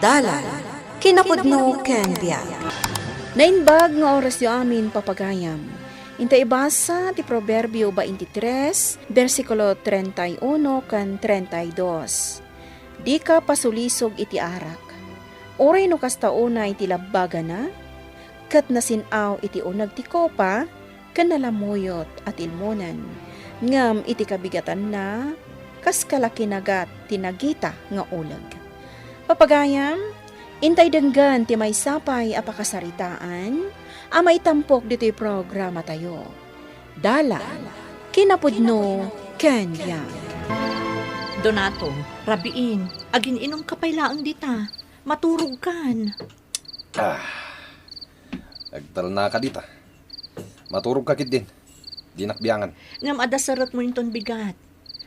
Dalan, kinapudno ken biag. Nainbag nga oras yu amin papagayam. Inta ibasa ti Proverbio 23, versikulo 31 kan 32. Di ka pasulisog iti arak. Oray no kastauna iti labbaga na, kat nasinaw iti unag ti kopa, kan nalamuyot at ilmonan. Ngam iti kabigatan na, kas kalakinagat tinagita nga ulag. Papagayam, intay denggan ti may sapay apakasaritaan, amay tampok dito'y programa tayo. Dala, kinapudno, kanya. Donato, rabiin, agin inom kapaylaang dita. Maturog kan. Agtal na ka dita. Maturog ka kit din. Di nakbiyangan. Ngam adasarat mo inton bigat.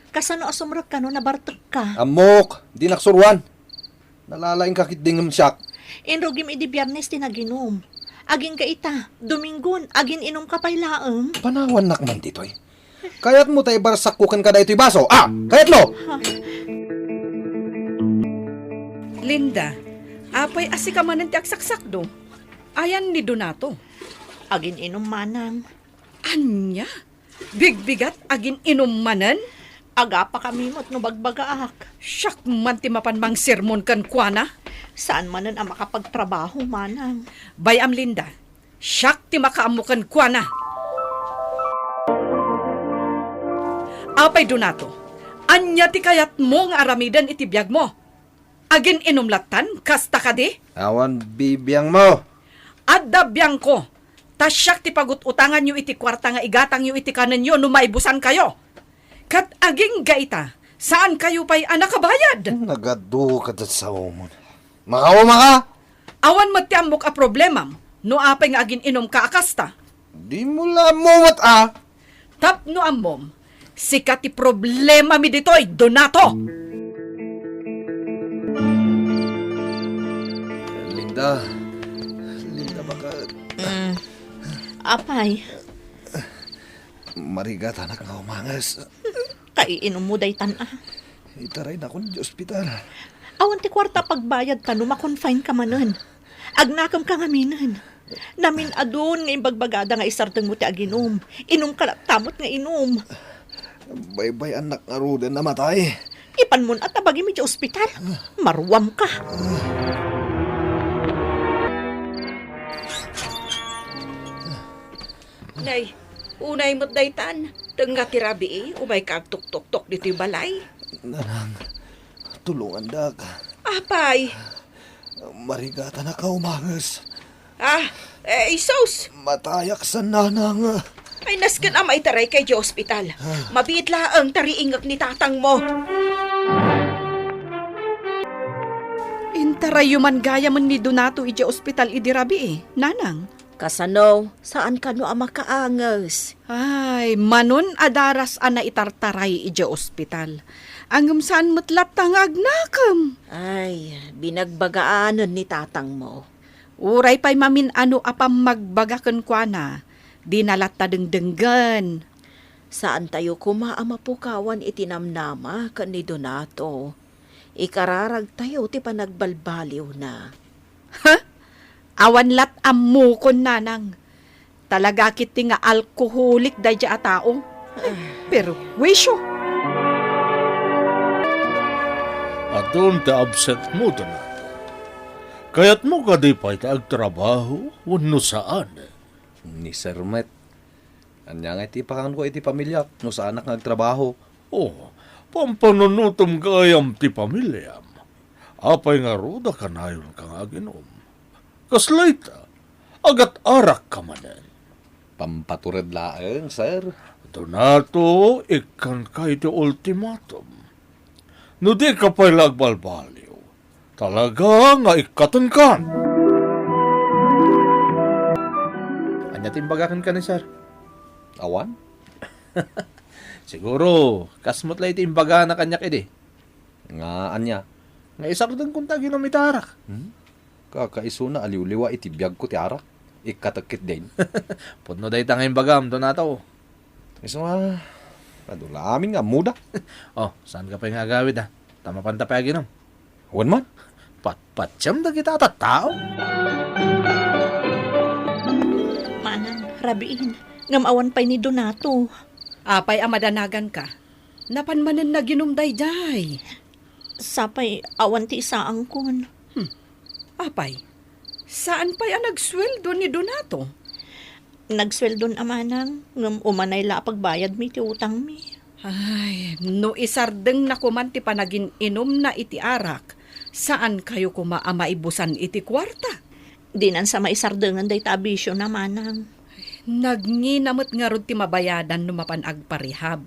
Kasano asumrak ka no, nabartag ka. Amok! Di naksurwan. Nalalaing ka kit din ng siyak. Inrogim idi biyernes tinaginom. Agin ka ita, Domingon, agin inom kapaylaang. Panawan nakman dito'y. Kayat mo tayo barsakukan ka da ito'y baso. Kayat lo! Linda, apay asika manan ti aksaksak do. Ayan ni Donato. Agin inom manang. Anya? Bigbigat agin inumanan? Aga pa kami mo't no bagbagaak. Siyak man ti mapanmang sermon kan kuana. Saan manan ang makapagtrabaho manang? Bayam Linda, siyak ti makaamukan kuana. Apay Donato, anya ti kayat mo nga aramidan iti biyag mo? Agin inumlatan, kasta ka di? Awan bibiyang mo. Adda biyang ko, tasyak ti pagut-utangan nyo iti kwarta nga igatang nyo iti kanan nyo no maibusan kayo. Kat aging gaita, saan kayo pa'y anakabayad? Nagadu ka dyan sa umon. Makawama ka! Awan matiambok a problemam, no apay nga agin inom ka akasta. Di mo lamumot Tapno amom, sikat ti problema mi ditoy, Donato! Linda baka... Apay, Marigat anak nga umangas. kaiinom mo day tan Itaray na akong di ospital. Awan ti kwarta pagbayad ka no, makonfine ka manan. Agnakam ka nga minan. Namin adun nga imbagbagada nga isartang mo ti aginom. Inom ka tamot nga inom. Baybay anak nga rudan namatay. Ipan mo at tabagi mi ti ospital. Marwam ka. Nay, unay mo't daytan. Tengga tirabi umay kagtuk-tuk-tuk dito'y balay. Nanang, tulungan dak. Apay, Marigat anak nga umangas. isos. Matayak sa nanang. Ay nasken amay taray kay di ospital. Mabit laang tariingag ni tatang mo. Intarayo man gaya man ni Donato iti ospital idirabi nanang. Kasano, saan ka no ama kaangas? Ay, manon adaras ana itartaray iti ospital. Angam saan matlat tangag nakam. Ay, binagbagaanan ni tatang mo. Uray pa'y mamin ano apam magbagakan kwa na. Di nalata dengdenggan. Saan tayo kumaamapukawan itinamnama ka ni Donato? Ikararag tayo ti panagbalbaliw na. Awan lat amukon nanang. Talaga kiti nga alkoholik da dya a tao. Pero wisyo. Adon ta absent mo, Donato. Kaya't mo ka di pa'y taagtrabaho, wano saan? Ni Sir Met. Anya nga iti pakan ko iti pamilya no sa anak nga agtrabaho. Oh, pampanunutom kayam ti pamilyam. Apay nga ruda ka na yun kang aginom. Kaslay ta, agat arak ka manen. Pampatured laeng, sir. Donato, ikan ka iti ultimatum. No di ka pa'y lagbalbaliw, talaga nga ikatan kan. Anya timbagakan ka ni sir? Awan? Siguro, kasmot lang iti imbaga na kanyak edi. Nga anya? Nga isardan kong tagi ng mitarak. Kakaiso na aliw-liwa iti biyag ko ti arak. Ikatakit din. Punno day tanga imbagam, Donato. Iso nga, padula amin nga muda. Oh, saan ka pa yung agawid ha? Tama panta pa aginom. Awan man? Patpatyam na kita at tao. Manang, rabiin, ngamawan pa'y ni Donato. Apay amadanagan ka. Napanmanan na ginumday jay. Sapay, awan ti isaang kun. Apay, saan pa'y ang nagsweldo ni Donato? Nagsweldon amanang, ngam umanay la pagbayad mi ti utang mi. Ay, no isardeng na kuman ti panagin inom na iti arak, saan kayo kumaamaibusan iti kwarta? Dinan sa maisardengan day tabisyo na manang. Nagnginamot nga rod ti mabayadan no mapanagparihab.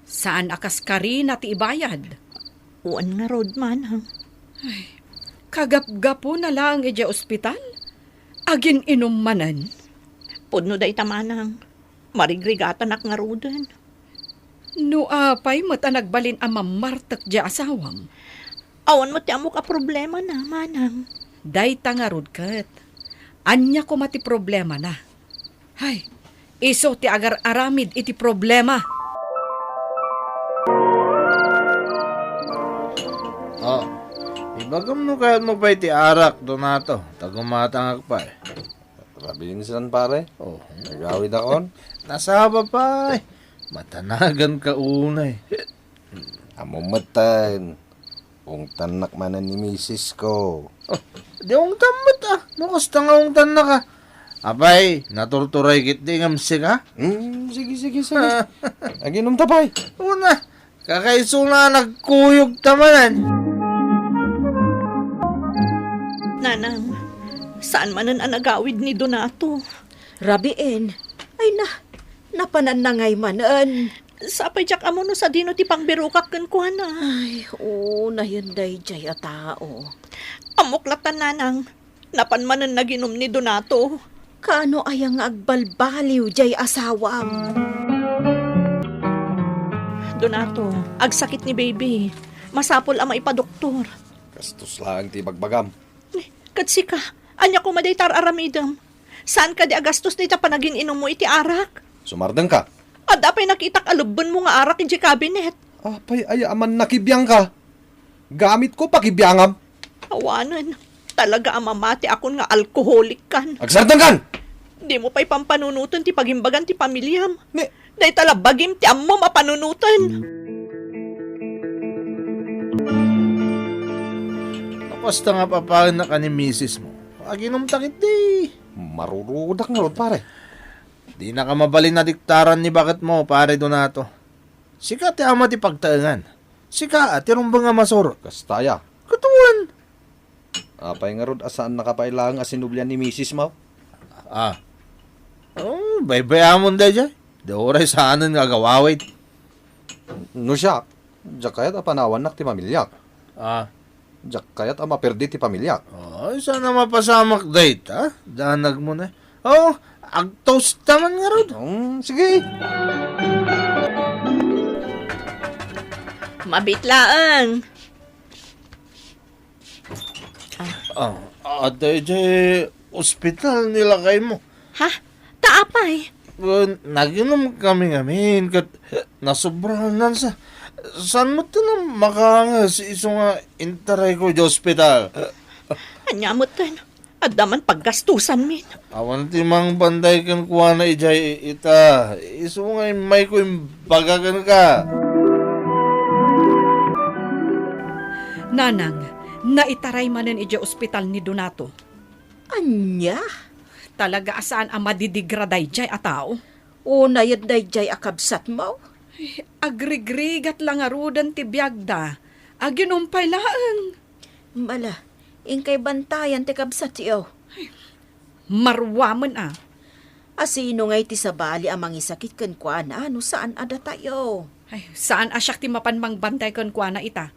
Saan akas kari na ti ibayad? Uwan nga rod manang. Kagap-gapo na lang iti ospital? Agin inom manan? Pudno day tamanang. Marigrigatan ak nga rodan. No apay mata nagbalin ang mamartak di asawam. Awan mo ti amok a problema na manang. Dayta nga rod kat. Anya ko mati problema na. Hay, iso ti agar-aramid iti problema. Oh, ibagam no kahit mo pa iti arak, Donato. Tagumatangak pa eh. Rabiin silan pare. Oh, Nagawid akon. nasaba pa eh. Matanagan ka unay. Amumatan. Kung tanak manan ni misis ko. Di akong tamot ah. Nakasta nga akong tanak ah. Apay, naturturay kit di ngamsik ah. Sige. Aginom tapay. Una, kakaiso na nagkuyog tamanan. Nanang, saan manan ang nagawid ni Donato? Rabiin. Ay napanan na ngay manan. Sapay jak amo no sa dino ti pangbirukak ken kuana. Ay, oo, na yun day jay a tao. Amuklatan nanang. Napanmanan na ginom ni Donato. Kaano ayang agbalbaliw jay asawam. Donato, agsakit ni baby. Masapol ang maipadoktor. Kastos lang ti bagbagam. Katsi ka, anya ko madaytar aramidam. Saan ka di agastos ni panagin inom mo iti arak? Sumardeng ka. Ada pa'y nakitak alubban mo nga arak iti cabinet. Apay ayaman nakibiyang ka. Gamit ko pakibiyangam. Awanan, talaga amamati akon nga alkoholik kan. Agsardeng kan! Di mo pa'y pampanunutan ti pagimbagan ti pamilyam. Ni, Day tala bagim ti ammo mapanunutan. Nakasta nga papahan na ka ni misis mo. Aginom takit di. marurudak nga rod pare. Di na ka mabalin na diktaran ni bakit mo, pare Donato. Sika ti ama ti pagtaengan. Sika ti rumbang nga masor. Kastaya. Katuan. Apay nga rod asaan nakapailang asinubyan ni misis mo. Ah. Oh, baybayamon da dyan. Da oray saanan nga gawawit. No siya. Diyak kayat apanawan nak ti pamilyak. Ah. Diyak kayat amaperdi ti pamilyak. Ay, sana mapasamak date, ha? Danag mo na. Oh, agtoast naman nga rod. Sige. Mabitlaan. Ah, ate, jay, ospital nilakay mo. Ha? Taapay. Naginom kami ngamin, kat nasobrahan nan sa... Saan mo ito na makangas iso nga intaray ko di ospital? Anyamutan. At daman paggastusan min. Awan ti mang banday kan kuha na ijay ita. Iso nga may ko yung bagagan ka. Nanang, naitaray manen iti ospital ni Donato. Anya? Talaga asaan ang madidigraday jay a tao? Una yun day jay akabsat mo? Agrigrigat lang arudan ti biyagda. Aginumpay laan. Mala, ingkay bantayan ti kabsat iyo. Marwaman ah. Asino ngay ti sabali amang isakit kan kwa na ano saan ada tayo? Ay, saan asyak ti mapanmang bantay kan kwa na ita?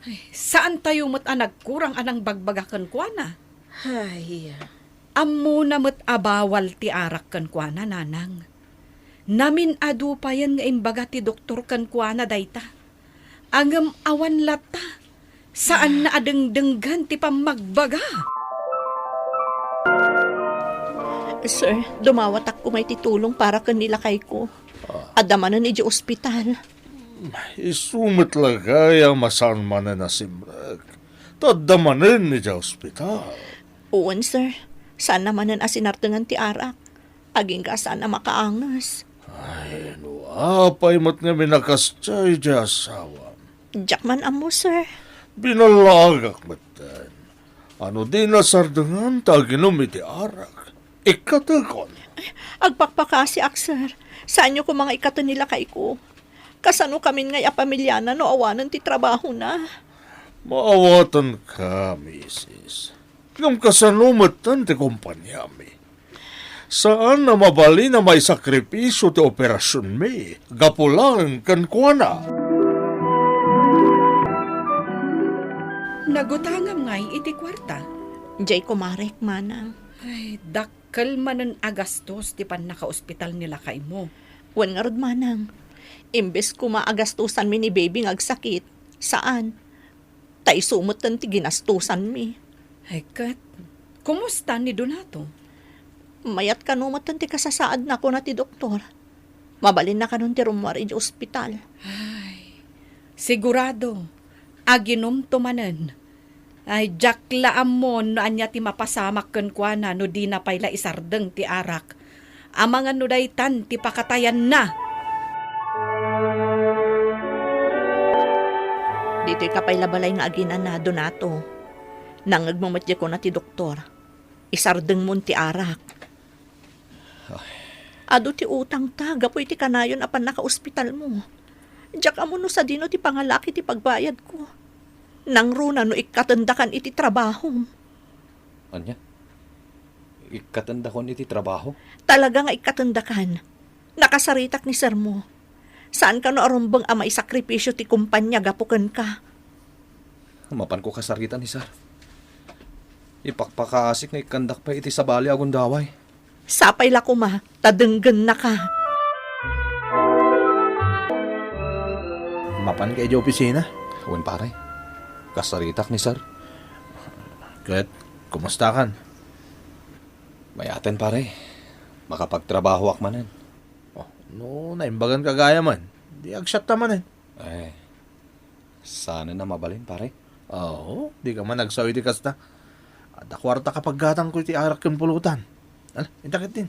Ay, saan tayo mo't nagkurang anang bagbaga kan kwa na? Ay, Ammo na mo't abawal ti arak kan kwa na, nanang. Namin adu pa yan nga imbaga ti doktor kan kwa na dayta. Angam awan lata. Saan na adengdenggan ti pamagbaga? Sir, dumawat ako may titulong para kanila kay ko. Adamanan iji ospital. Isumit lang kaya masan man na simrag. Tadamanin ni sa ospital. Uwan, sir. Saan naman ang asinartungan ti arak? Aging ka sana makaangas. Ay, no, apay mo't nga minakastay di asawa. Jakman amo, sir. Binalagak matan. Ano din na sardangan taginom iti arak. Ikatagon. Agpakpakasi ak, sir. Saan nyo ko mga ikatan nila kay ko? Kasano kami ngay apamilyana no awanan ti trabaho na? Maawatan ka, misis. Ngam kasanumatan ti kumpanya mi. Saan na mabali na may sakripisyo ti operasyon mi? Gapulang kan kuana. Nagutangam ngay iti kwarta. Jay kumarek, manang. Ay, dakkel manen agastos ti pan naka-ospital nila kay mo. Wan nga rod, manang. Imbes ko maagastusan mi ni baby ngagsakit. Saan? Tay sumutan ti ginastusan mi. Ay, kat, kumusta ni Donato? Mayat ka numatan ti kasasaad na ko na ti doktor. Mabalin na ka nun ti rumwari di ospital. Ay, sigurado, aginom tumanen. Ay, jaklaan mo no anya ti mapasamak ken kuana no di na payla isardeng ti arak. Amangan no daytan ti pakatayan na. Dito'y kapaylabalay nga aginan na, Donato. Nangagmamatya ko na ti doktor. Isardeng mo ti arak. Ado ti utang ta, gapoy ti kanayon apan naka-ospital mo. Diyak amo no sa dino ti pangalaki ti pagbayad ko. Nang runa no ikatandakan iti trabaho. Anya? Ikatanda ko iti trabaho? Talaga nga ikatandakan. Nakasaritak ni sir mo. Saan ka no arumbang amay sakripisyo ti kumpanya gapukan ka? Mapan ko kasaritan ni sir. Ipakpakaasik nga ikandak pa iti sabali agon daway. Sapay la kuma, tadenggan na ka. Mapan kayo di opisina? Wen pare, kasaritak ni sir. Kat, kumusta kan? Mayaten pare, makapagtrabaho akmanan. Oh, no, naimbagan kagaya man. Di agsyat naman Sana na mabalin pare. Oo, di ka man nagsawi di kasta. Ada kwarta kapag gatang ko iti arak yung pulutan. Ala, intakit din.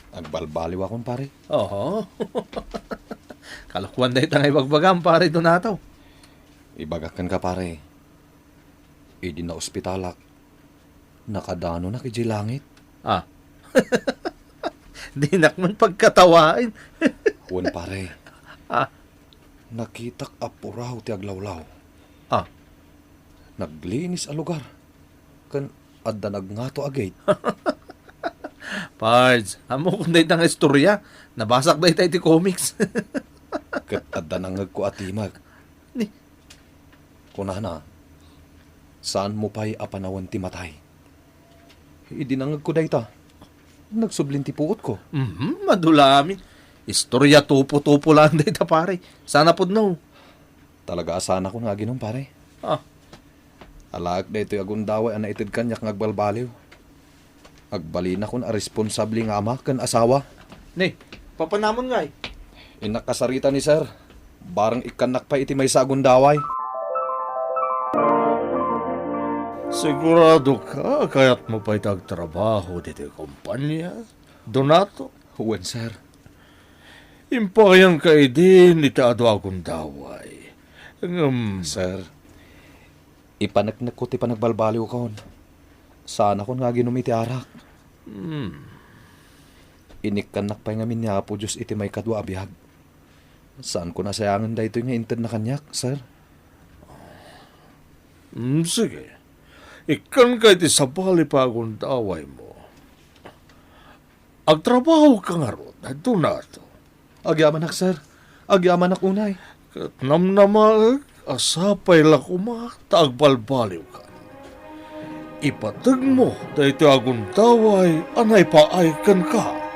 Agbalbaliw akon pare. Oo. Kalakwan na itang ibagbagam pare Donato. Ibagakan ka pare. Idi na ospitalak. Nakadano na kiji langit. Ah. Di nakman pagkatawain. Wen pare. Ah. Nakitak apuraw ti aglawlaw. Ah. Naglinis a lugar. Kan adda nagngato agay. Pards, amo kung na itang istorya. Nabasak na itay ti comics. Kat adda nangag ko atimag. Ni. Kunana, saan mo pa'y apanawan ti matay? Idi nangag ko dayta. Nagsublin ti puot ko. Madulami. Istorya tupo-tupo lang dito pare. Sana pod no. Talaga asana ko nga ginom pare. Ah. Alaak da ito'y agundaway ana itid kanyak ngagbalbaliw. Agbalina kon a responsable nga ama kan asawa. Ni, papanamon nga Inakasarita ni sir. Barang ikanak pa iti may sa agundaway. Sigurado ka, kaya't mo pa'y tagtrabaho dito kumpanya? Donato? Huwen sir. Impayang ka din itaado akong daway. Sir, ipanagnak ko ti panagbalbaliw kon. Sana kon nga ginom iti arak. Inikkanak pa nga minya po Diyos iti may kadwa abiyag. Saan ko nasayangan da ito nga inted na kanyak, sir? Sige. Ikan ka iti sabali pa akong daway mo. Agtrabaho ka nga ron, Donato. Agyaman ak, sir. Agyaman ak unay. Kat namnamag, asapay lakuma, taagbalbaliw ka. Ipatag mo, dahito akong daway, anay paaykan ka.